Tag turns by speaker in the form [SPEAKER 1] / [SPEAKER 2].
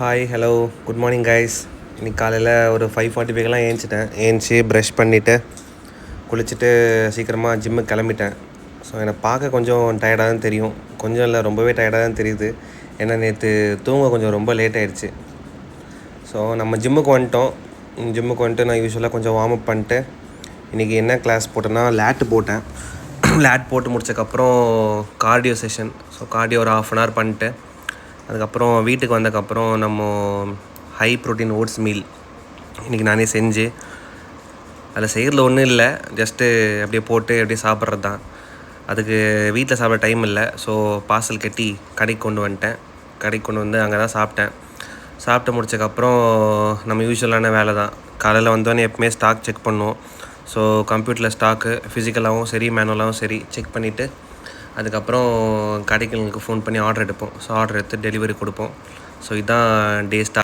[SPEAKER 1] Hi hello good morning guys. இன்றைக்கி காலையில் ஒரு 5:45க்கெலாம் ஏஞ்சி ப்ரஷ் பண்ணிவிட்டு குளிச்சுட்டு சீக்கிரமாக ஜிம்முக்கு கிளம்பிட்டேன். ஸோ என்னை பார்க்க கொஞ்சம் டயர்டாக தான் தெரியும், கொஞ்சம் இல்லை ரொம்பவே டயர்டாக தான் தெரியுது. ஏன்னா நேற்று தூங்க கொஞ்சம் ரொம்ப லேட் ஆகிடுச்சு. ஸோ நம்ம ஜிம்முக்கு வந்துட்டு நான் யூஸ்வலாக கொஞ்சம் வார்ம் அப் பண்ணிட்டு இன்றைக்கி என்ன கிளாஸ் போட்டேன்னா லேட்டு போட்டேன். லேட் போட்டு முடிச்சக்கப்புறம் கார்டியோ செஷன். ஸோ கார்டியோ ஒரு 1/2 hour பண்ணிட்டு அதுக்கப்புறம் வீட்டுக்கு வந்ததுக்கப்புறம் நம்ம ஹை ப்ரோட்டீன் ஓட்ஸ் மீல் இன்றைக்கி நானே செஞ்சு அதில் செய்கிறதுல ஒன்றும் இல்லை, ஜஸ்ட்டு அப்படியே போட்டு அப்படியே சாப்பிட்றது தான். அதுக்கு வீட்டில் சாப்பிட டைம் இல்லை. ஸோ பார்சல் கட்டி கடைக்கு கொண்டு வந்துட்டேன். கடைக்கு கொண்டு வந்து அங்கே தான் சாப்பிட்டு முடிச்சக்கப்புறம் நம்ம யூஸ்வலான வேலை தான். காலையில் வந்தோடனே எப்பவுமே ஸ்டாக் செக் பண்ணுவோம். ஸோ கம்ப்யூட்டரில் ஸ்டாக்கு ஃபிசிக்கலாகவும் சரி மேனுவலாகவும் சரி செக் பண்ணிவிட்டு அதுக்கப்புறம் கடைகளுக்கு ஃபோன் பண்ணி ஆர்டர் எடுப்போம். ஸோ ஆர்டர் எடுத்து டெலிவரி கொடுப்போம். ஸோ இதுதான் டே ஸ்டார்ட்.